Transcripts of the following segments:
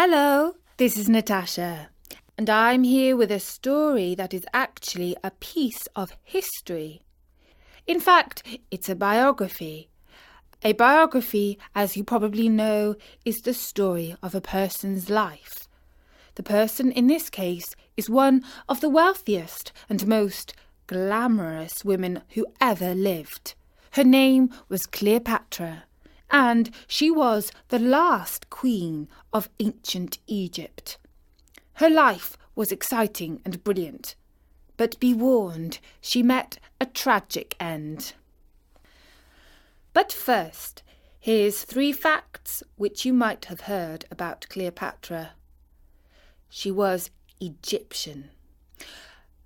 Hello, this is Natasha, and I'm here with a story that is actually a piece of history. In fact, it's a biography. A biography, as you probably know, is the story of a person's life. The person in this case is one of the wealthiest and most glamorous women who ever lived. Her name was Cleopatra, and she was the last queen of ancient Egypt. Her life was exciting and brilliant, but be warned, she met a tragic end. But first, here's 3 facts which you might have heard about Cleopatra. She was Egyptian.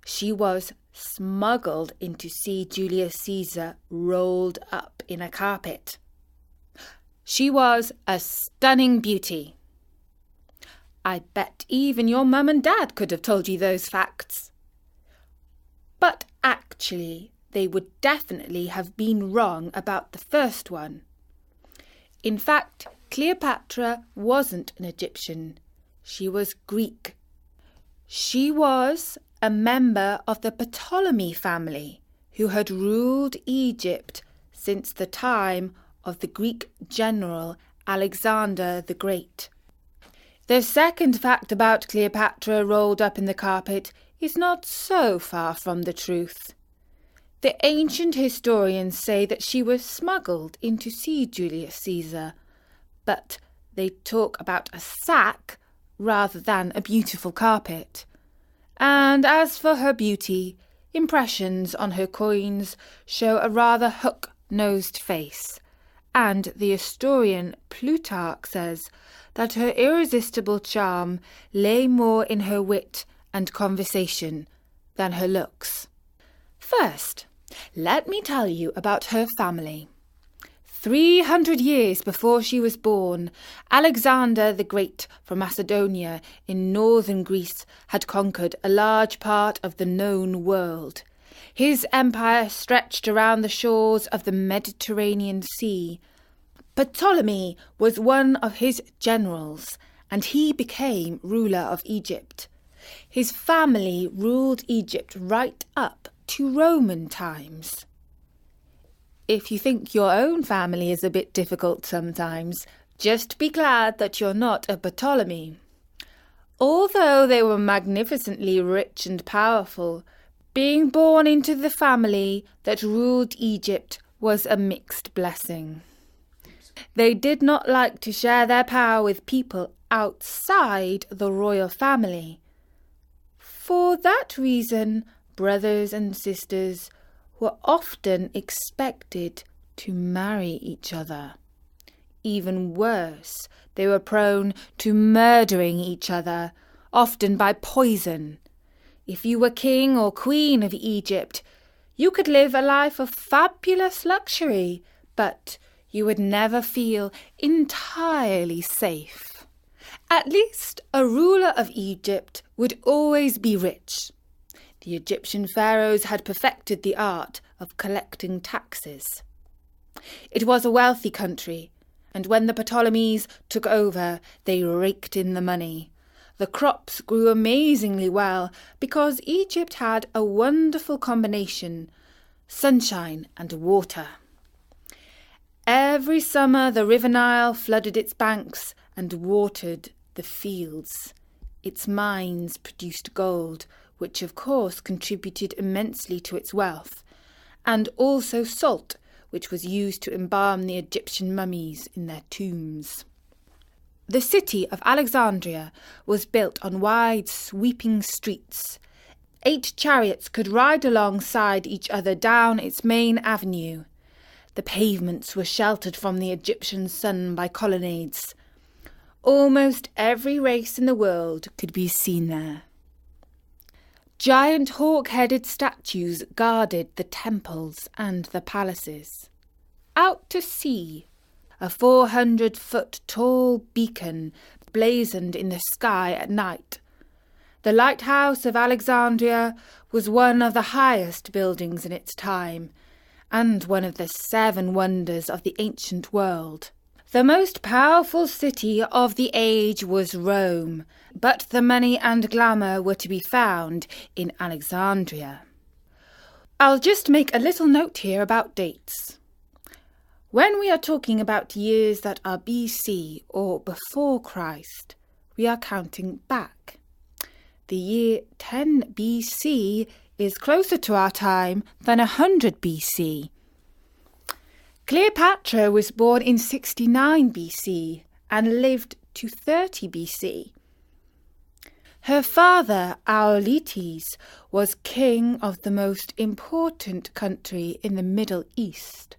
She was smuggled in to see Julius Caesar rolled up in a carpet. She was a stunning beauty. I bet even your mum and dad could have told you those facts. But actually, they would definitely have been wrong about the first one. In fact, Cleopatra wasn't an Egyptian. She was Greek. She was a member of the Ptolemy family who had ruled Egypt since the time of the Greek general Alexander the Great. The second fact about Cleopatra rolled up in the carpet is not so far from the truth. The ancient historians say that she was smuggled in to see Julius Caesar, but they talk about a sack rather than a beautiful carpet. And as for her beauty, impressions on her coins show a rather hook-nosed face, and the historian Plutarch says that her irresistible charm lay more in her wit and conversation than her looks. First, let me tell you about her family. 300 years before she was born, Alexander the Great from Macedonia in northern Greece had conquered a large part of the known world. His empire stretched around the shores of the Mediterranean Sea. Ptolemy was one of his generals, and he became ruler of Egypt. His family ruled Egypt right up to Roman times. If you think your own family is a bit difficult sometimes, just be glad that you're not a Ptolemy. Although they were magnificently rich and powerful, being born into the family that ruled Egypt was a mixed blessing. They did not like to share their power with people outside the royal family. For that reason, brothers and sisters were often expected to marry each other. Even worse, they were prone to murdering each other, often by poison. If you were king or queen of Egypt, you could live a life of fabulous luxury, but you would never feel entirely safe. At least a ruler of Egypt would always be rich. The Egyptian pharaohs had perfected the art of collecting taxes. It was a wealthy country, and when the Ptolemies took over, they raked in the money. The crops grew amazingly well because Egypt had a wonderful combination: sunshine and water. Every summer the river Nile flooded its banks and watered the fields. Its mines produced gold, which of course contributed immensely to its wealth, and also salt, which was used to embalm the Egyptian mummies in their tombs. The city of Alexandria was built on wide, sweeping streets. 8 chariots could ride alongside each other down its main avenue. The pavements were sheltered from the Egyptian sun by colonnades. Almost every race in the world could be seen there. Giant hawk-headed statues guarded the temples and the palaces. Out to sea, a 400-foot tall beacon blazoned in the sky at night. The lighthouse of Alexandria was one of the highest buildings in its time, and one of the 7 wonders of the ancient world. The most powerful city of the age was Rome, but the money and glamour were to be found in Alexandria. I'll just make a little note here about dates. When we are talking about years that are BC or before Christ, we are counting back. The year 10 BC is closer to our time than 100 BC. Cleopatra was born in 69 BC and lived to 30 BC. Her father, Auletes, was king of the most important country in the Middle East.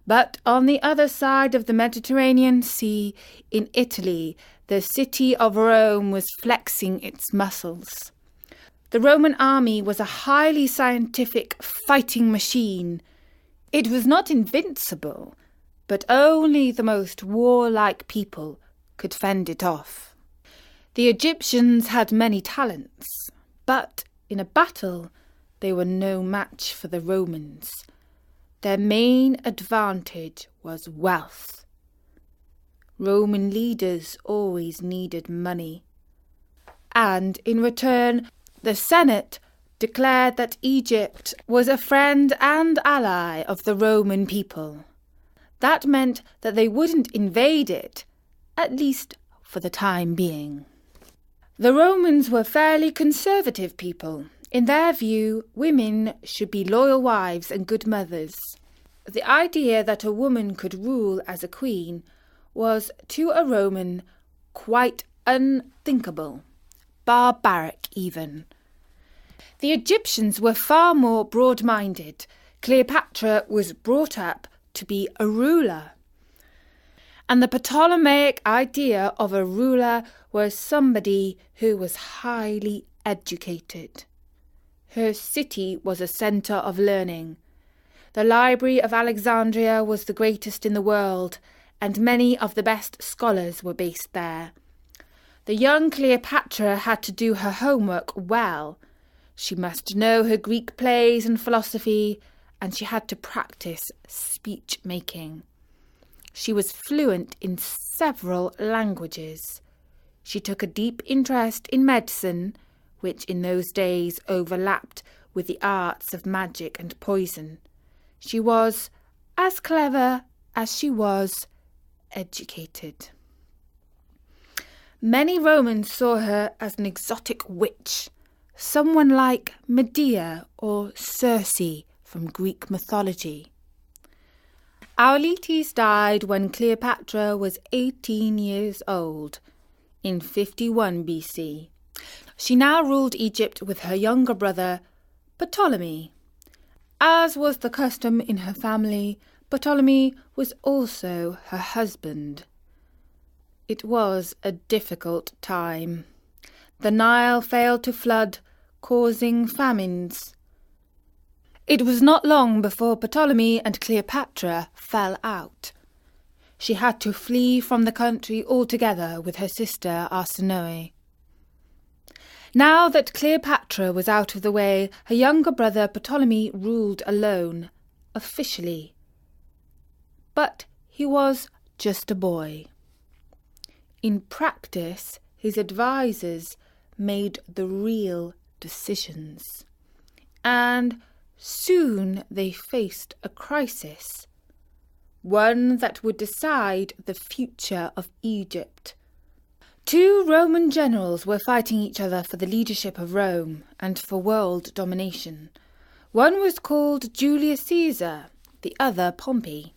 But on the other side of the Mediterranean Sea, in Italy, the city of Rome was flexing its muscles. The Roman army was a highly scientific fighting machine. It was not invincible, but only the most warlike people could fend it off. The Egyptians had many talents, but in a battle they were no match for the Romans. Their main advantage was wealth. Roman leaders always needed money. And in return, the Senate declared that Egypt was a friend and ally of the Roman people. That meant that they wouldn't invade it, at least for the time being. The Romans were fairly conservative people. In their view, women should be loyal wives and good mothers. The idea that a woman could rule as a queen was, to a Roman, quite unthinkable, barbaric even. The Egyptians were far more broad-minded. Cleopatra was brought up to be a ruler. And the Ptolemaic idea of a ruler was somebody who was highly educated. Her city was a centre of learning. The Library of Alexandria was the greatest in the world, and many of the best scholars were based there. The young Cleopatra had to do her homework well. She must know her Greek plays and philosophy, and she had to practice speech-making. She was fluent in several languages. She took a deep interest in medicine, which in those days overlapped with the arts of magic and poison. She was as clever as she was educated. Many Romans saw her as an exotic witch, someone like Medea or Circe from Greek mythology. Auletes died when Cleopatra was 18 years old, in 51 BC. She now ruled Egypt with her younger brother, Ptolemy. As was the custom in her family, Ptolemy was also her husband. It was a difficult time. The Nile failed to flood, causing famines. It was not long before Ptolemy and Cleopatra fell out. She had to flee from the country altogether with her sister Arsinoe. Now that Cleopatra was out of the way, her younger brother Ptolemy ruled alone, officially. But he was just a boy. In practice, his advisers made the real decisions. And soon they faced a crisis, one that would decide the future of Egypt. Two Roman generals were fighting each other for the leadership of Rome and for world domination. One was called Julius Caesar, the other Pompey.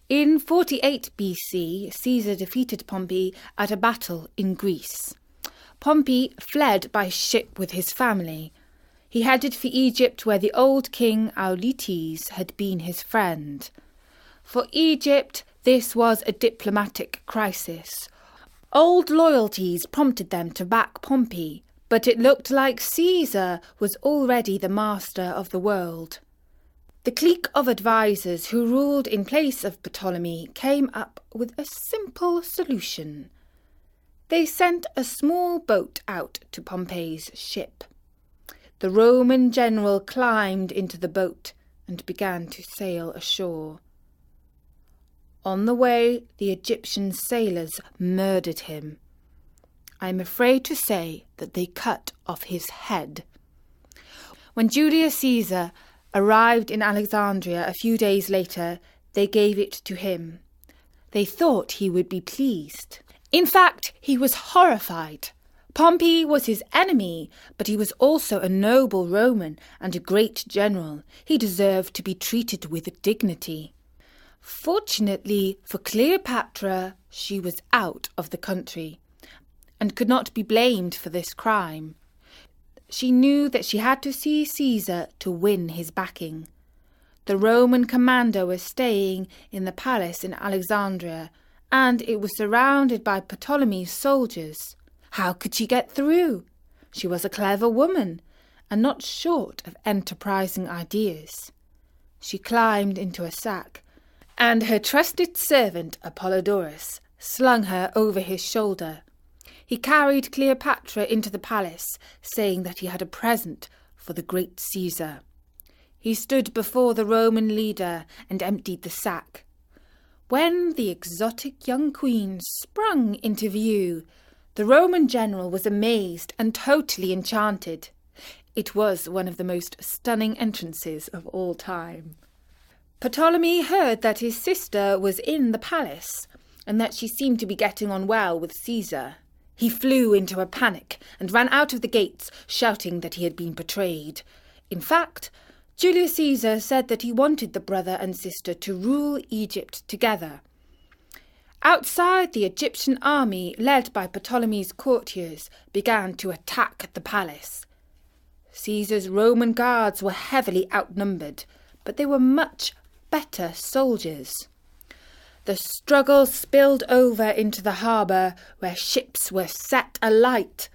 In 48 BC, Caesar defeated Pompey at a battle in Greece. Pompey fled by ship with his family. He headed for Egypt, where the old king Auletes had been his friend. For Egypt, this was a diplomatic crisis. Old loyalties prompted them to back Pompey, but it looked like Caesar was already the master of the world. The clique of advisers who ruled in place of Ptolemy came up with a simple solution. They sent a small boat out to Pompey's ship. The Roman general climbed into the boat and began to sail ashore. On the way, the Egyptian sailors murdered him. I am afraid to say that they cut off his head. When Julius Caesar arrived in Alexandria a few days later, they gave it to him. They thought he would be pleased. In fact, he was horrified. Pompey was his enemy, but he was also a noble Roman and a great general. He deserved to be treated with dignity. Fortunately for Cleopatra, she was out of the country and could not be blamed for this crime. She knew that she had to see Caesar to win his backing. The Roman commander was staying in the palace in Alexandria, and it was surrounded by Ptolemy's soldiers. How could she get through? She was a clever woman, and not short of enterprising ideas. She climbed into a sack, and her trusted servant Apollodorus slung her over his shoulder. He carried Cleopatra into the palace, saying that he had a present for the great Caesar. He stood before the Roman leader and emptied the sack. When the exotic young queen sprung into view, the Roman general was amazed and totally enchanted. It was one of the most stunning entrances of all time. Ptolemy heard that his sister was in the palace and that she seemed to be getting on well with Caesar. He flew into a panic and ran out of the gates, shouting that he had been betrayed. In fact, Julius Caesar said that he wanted the brother and sister to rule Egypt together. Outside, the Egyptian army, led by Ptolemy's courtiers, began to attack the palace. Caesar's Roman guards were heavily outnumbered, but they were much better soldiers. The struggle spilled over into the harbour, where ships were set alight.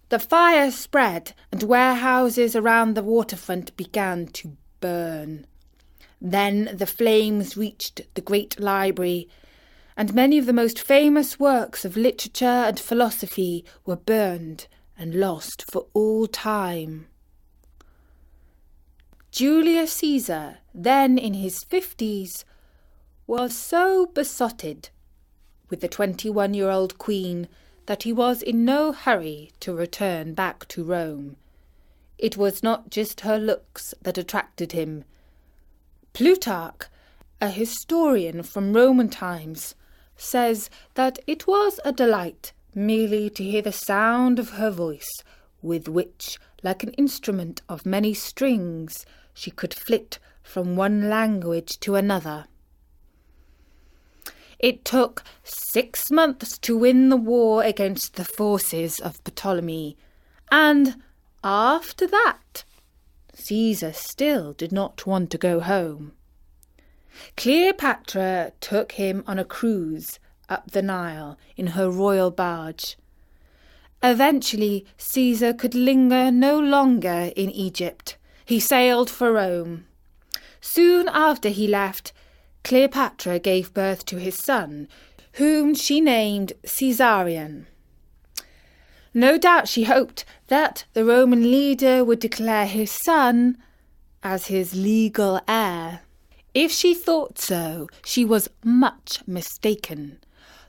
The fire spread, and warehouses around the waterfront began to burn. Then the flames reached the great library, and many of the most famous works of literature and philosophy were burned and lost for all time. Julius Caesar, then in his 50s, was so besotted with the 21-year-old queen that he was in no hurry to return back to Rome. It was not just her looks that attracted him. Plutarch, a historian from Roman times, says that it was a delight merely to hear the sound of her voice, with which, like an instrument of many strings, she could flit from one language to another. It took 6 months to win the war against the forces of Ptolemy, and after that, Caesar still did not want to go home. Cleopatra took him on a cruise up the Nile in her royal barge. Eventually, Caesar could linger no longer in Egypt. He sailed for Rome. Soon after he left, Cleopatra gave birth to his son, whom she named Caesarion. No doubt she hoped that the Roman leader would declare his son as his legal heir. If she thought so, she was much mistaken.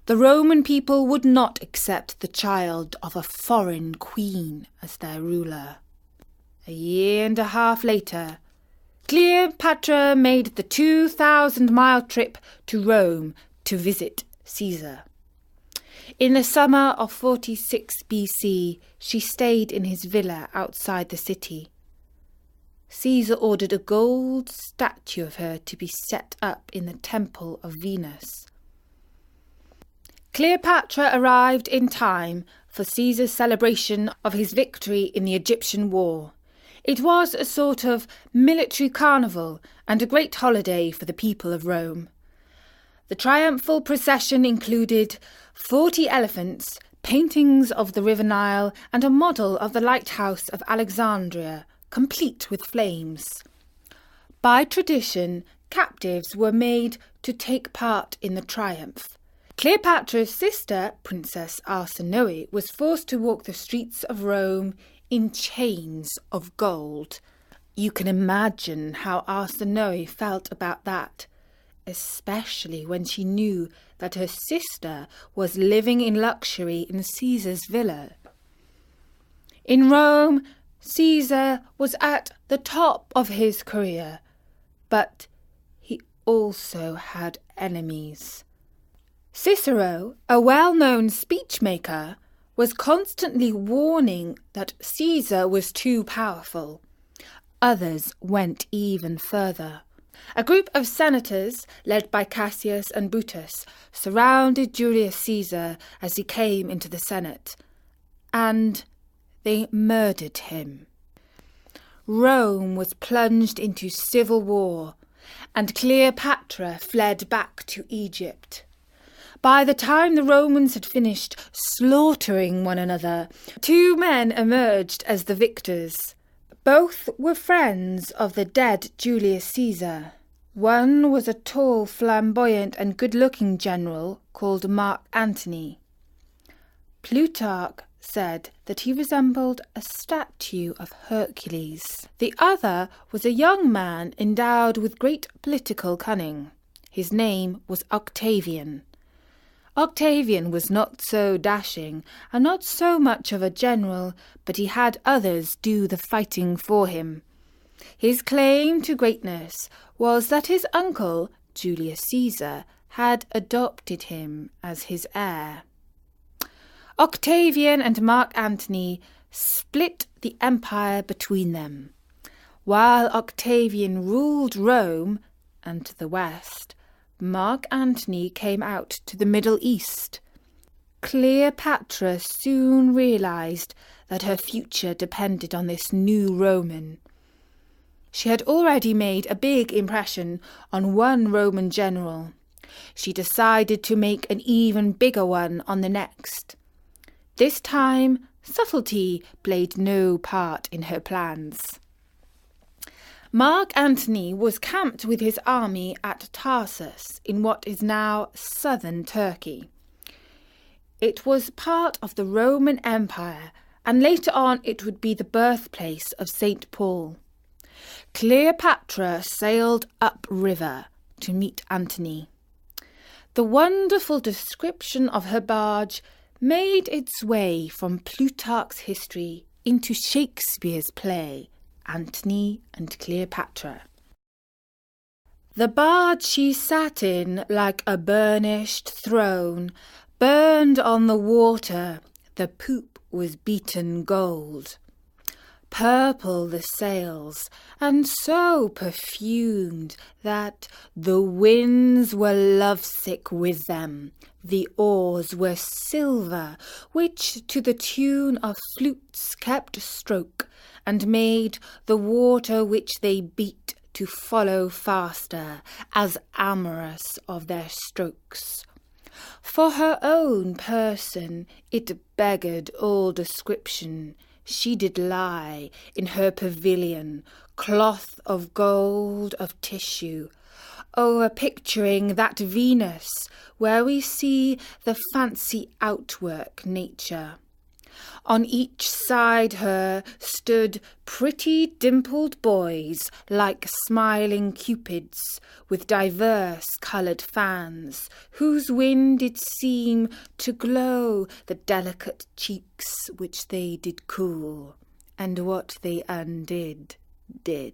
The Roman people would not accept the child of a foreign queen as their ruler. A year and a half later, Cleopatra made the 2,000-mile trip to Rome to visit Caesar. In the summer of 46 BC, she stayed in his villa outside the city. Caesar ordered a gold statue of her to be set up in the Temple of Venus. Cleopatra arrived in time for Caesar's celebration of his victory in the Egyptian war. It was a sort of military carnival and a great holiday for the people of Rome. The triumphal procession included 40 elephants, paintings of the River Nile, and a model of the lighthouse of Alexandria, complete with flames. By tradition, captives were made to take part in the triumph. Cleopatra's sister, Princess Arsinoe, was forced to walk the streets of Rome in chains of gold. You can imagine how Arsinoe felt about that. especially when she knew that her sister was living in luxury in Caesar's villa. In Rome, Caesar was at the top of his career, but he also had enemies. Cicero, a well-known speechmaker, was constantly warning that Caesar was too powerful. Others went even further. A group of senators, led by Cassius and Brutus, surrounded Julius Caesar as he came into the Senate, and they murdered him. Rome was plunged into civil war, and Cleopatra fled back to Egypt. By the time the Romans had finished slaughtering one another, two men emerged as the victors. Both were friends of the dead Julius Caesar. One was a tall, flamboyant and good-looking general called Mark Antony. Plutarch said that he resembled a statue of Hercules. The other was a young man endowed with great political cunning. His name was Octavian. Octavian was not so dashing and not so much of a general, but he had others do the fighting for him. His claim to greatness was that his uncle, Julius Caesar, had adopted him as his heir. Octavian and Mark Antony split the empire between them. While Octavian ruled Rome and the West, Mark Antony came out to the Middle East. Cleopatra soon realized that her future depended on this new Roman. She had already made a big impression on one Roman general. She decided to make an even bigger one on the next. This time, subtlety played no part in her plans. Mark Antony was camped with his army at Tarsus in what is now southern Turkey. It was part of the Roman Empire, and later on it would be the birthplace of St. Paul. Cleopatra sailed upriver to meet Antony. The wonderful description of her barge made its way from Plutarch's history into Shakespeare's play, Antony and Cleopatra. The barge she sat in like a burnished throne, burned on the water, the poop was beaten gold. Purple the sails, and so perfumed that the winds were lovesick with them. The oars were silver, which to the tune of flutes kept stroke, and made the water which they beat to follow faster, as amorous of their strokes. For her own person it beggared all description. She did lie in her pavilion, cloth of gold of tissue, o'er-picturing that Venus where we see the fancy outwork nature. On each side her stood pretty dimpled boys, like smiling cupids, with diverse coloured fans, whose wind did seem to glow the delicate cheeks which they did cool, and what they undid, did.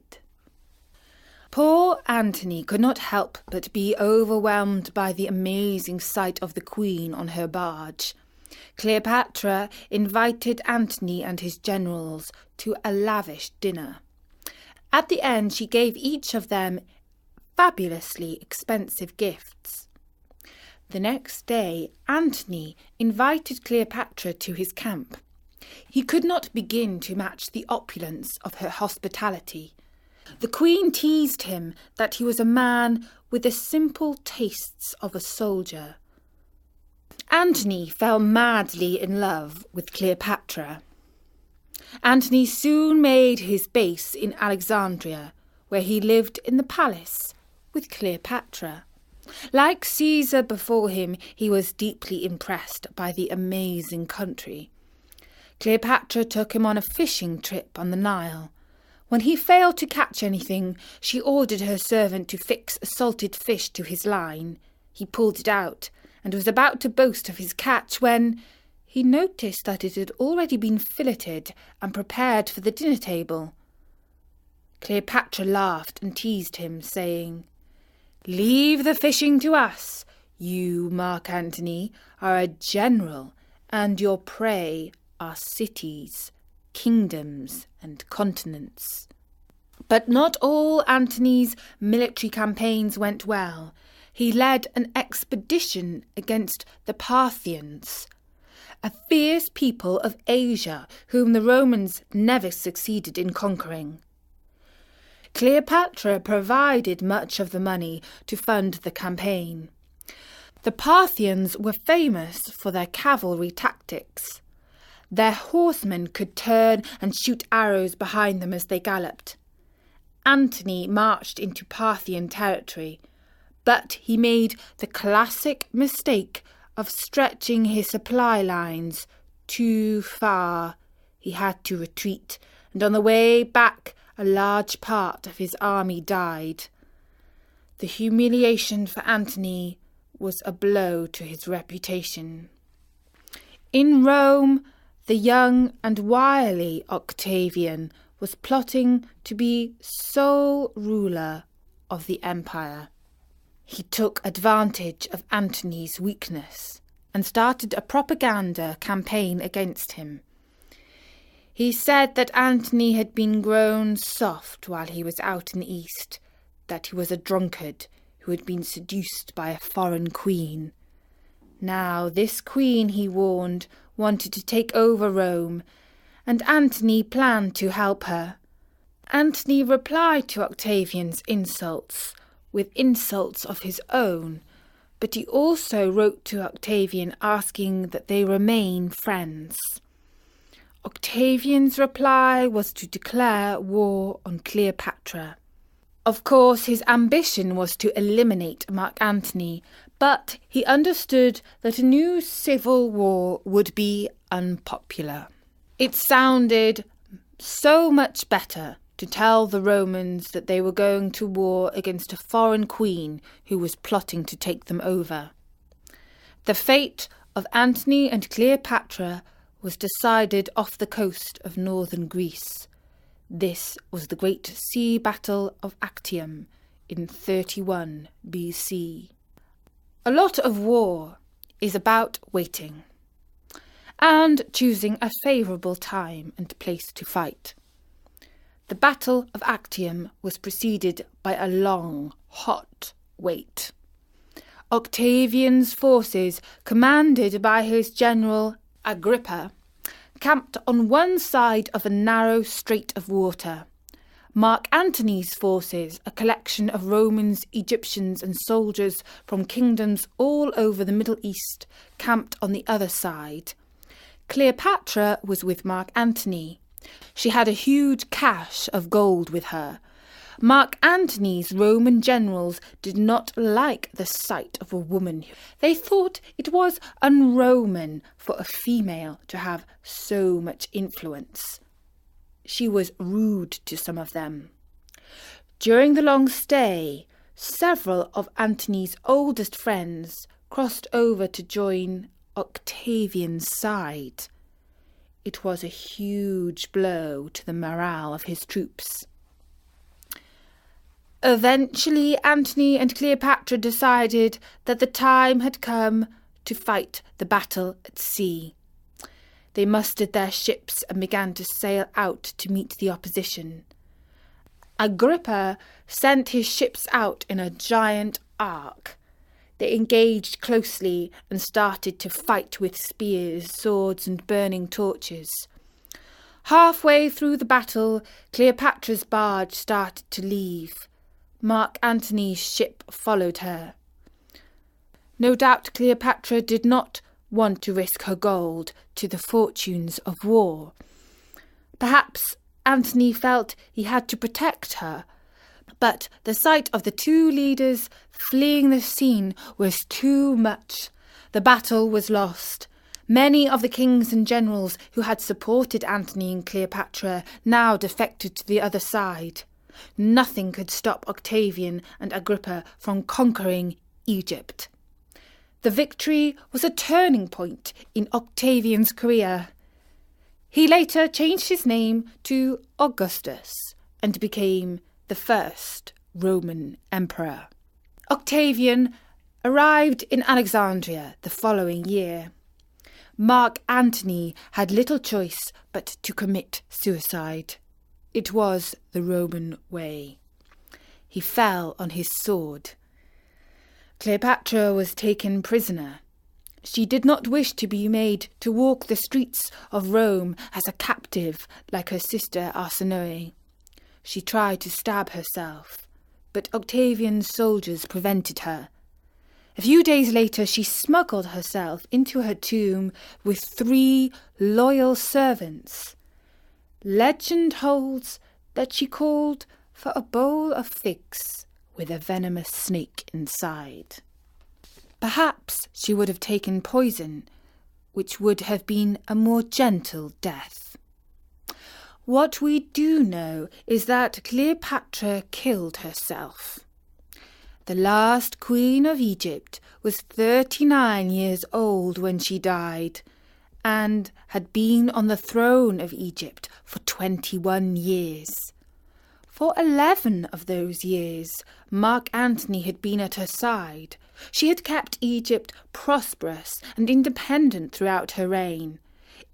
Poor Antony could not help but be overwhelmed by the amazing sight of the Queen on her barge. Cleopatra invited Antony and his generals to a lavish dinner. At the end, she gave each of them fabulously expensive gifts. The next day, Antony invited Cleopatra to his camp. He could not begin to match the opulence of her hospitality. The Queen teased him that he was a man with the simple tastes of a soldier. Antony fell madly in love with Cleopatra. Antony soon made his base in Alexandria, where he lived in the palace with Cleopatra. Like Caesar before him, he was deeply impressed by the amazing country. Cleopatra took him on a fishing trip on the Nile. When he failed to catch anything, she ordered her servant to fix a salted fish to his line. He pulled it out and was about to boast of his catch when he noticed that it had already been filleted and prepared for the dinner table. Cleopatra laughed and teased him, saying, "Leave the fishing to us. You, Mark Antony, are a general, and your prey are cities, kingdoms, and continents." But not all Antony's military campaigns went well. He led an expedition against the Parthians, a fierce people of Asia whom the Romans never succeeded in conquering. Cleopatra provided much of the money to fund the campaign. The Parthians were famous for their cavalry tactics. Their horsemen could turn and shoot arrows behind them as they galloped. Antony marched into Parthian territory, but he made the classic mistake of stretching his supply lines too far. He had to retreat, and on the way back a large part of his army died. The humiliation for Antony was a blow to his reputation. In Rome, the young and wily Octavian was plotting to be sole ruler of the empire. He took advantage of Antony's weakness and started a propaganda campaign against him. He said that Antony had been grown soft while he was out in the East, that he was a drunkard who had been seduced by a foreign queen. Now this queen, he warned, wanted to take over Rome, and Antony planned to help her. Antony replied to Octavian's insults with insults of his own, but he also wrote to Octavian asking that they remain friends. Octavian's reply was to declare war on Cleopatra. Of course, his ambition was to eliminate Mark Antony, but he understood that a new civil war would be unpopular. It sounded so much better to tell the Romans that they were going to war against a foreign queen who was plotting to take them over. The fate of Antony and Cleopatra was decided off the coast of northern Greece. This was the great sea battle of Actium in 31 BC. A lot of war is about waiting and choosing a favourable time and place to fight. The Battle of Actium was preceded by a long, hot wait. Octavian's forces, commanded by his general Agrippa, camped on one side of a narrow strait of water. Mark Antony's forces, a collection of Romans, Egyptians and soldiers from kingdoms all over the Middle East, camped on the other side. Cleopatra was with Mark Antony. She had a huge cache of gold with her. Mark Antony's Roman generals did not like the sight of a woman. They thought it was un-Roman for a female to have so much influence. She was rude to some of them. During the long stay, several of Antony's oldest friends crossed over to join Octavian's side. It was a huge blow to the morale of his troops. Eventually, Antony and Cleopatra decided that the time had come to fight the battle at sea. They mustered their ships and began to sail out to meet the opposition. Agrippa sent his ships out in a giant arc. They engaged closely and started to fight with spears, swords, and burning torches. Halfway through the battle, Cleopatra's barge started to leave. Mark Antony's ship followed her. No doubt Cleopatra did not want to risk her gold to the fortunes of war. Perhaps Antony felt he had to protect her, but the sight of the two leaders fleeing the scene was too much. The battle was lost. Many of the kings and generals who had supported Antony and Cleopatra now defected to the other side. Nothing could stop Octavian and Agrippa from conquering Egypt. The victory was a turning point in Octavian's career. He later changed his name to Augustus and became the first Roman emperor. Octavian arrived in Alexandria the following year. Mark Antony had little choice but to commit suicide. It was the Roman way. He fell on his sword. Cleopatra was taken prisoner. She did not wish to be made to walk the streets of Rome as a captive like her sister Arsinoe. She tried to stab herself, but Octavian's soldiers prevented her. A few days later, she smuggled herself into her tomb with 3 loyal servants. Legend holds that she called for a bowl of figs with a venomous snake inside. Perhaps she would have taken poison, which would have been a more gentle death. What we do know is that Cleopatra killed herself. The last queen of Egypt was 39 years old when she died and had been on the throne of Egypt for 21 years. For 11 of those years, Mark Antony had been at her side. She had kept Egypt prosperous and independent throughout her reign.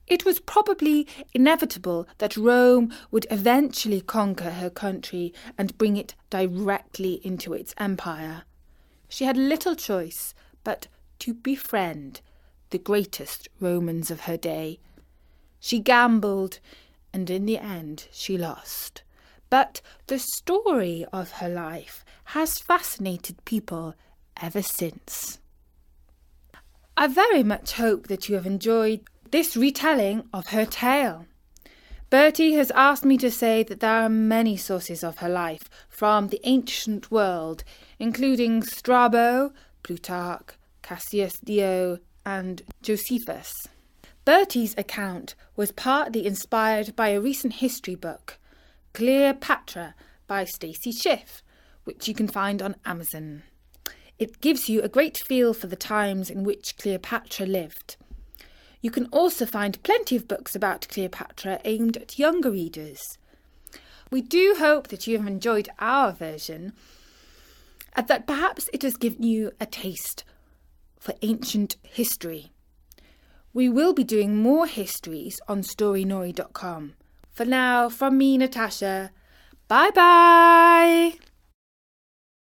It was probably inevitable that Rome would eventually conquer her country and bring it directly into its empire. She had little choice but to befriend the greatest Romans of her day. She gambled, and in the end she lost. But the story of her life has fascinated people ever since. I very much hope that you have enjoyed this retelling of her tale. Bertie has asked me to say that there are many sources of her life from the ancient world, including Strabo, Plutarch, Cassius Dio, and Josephus. Bertie's account was partly inspired by a recent history book, Cleopatra by Stacey Schiff, which you can find on Amazon. It gives you a great feel for the times in which Cleopatra lived. You can also find plenty of books about Cleopatra aimed at younger readers. We do hope that you have enjoyed our version and that perhaps it has given you a taste for ancient history. We will be doing more histories on storynori.com. For now, from me, Natasha, bye-bye!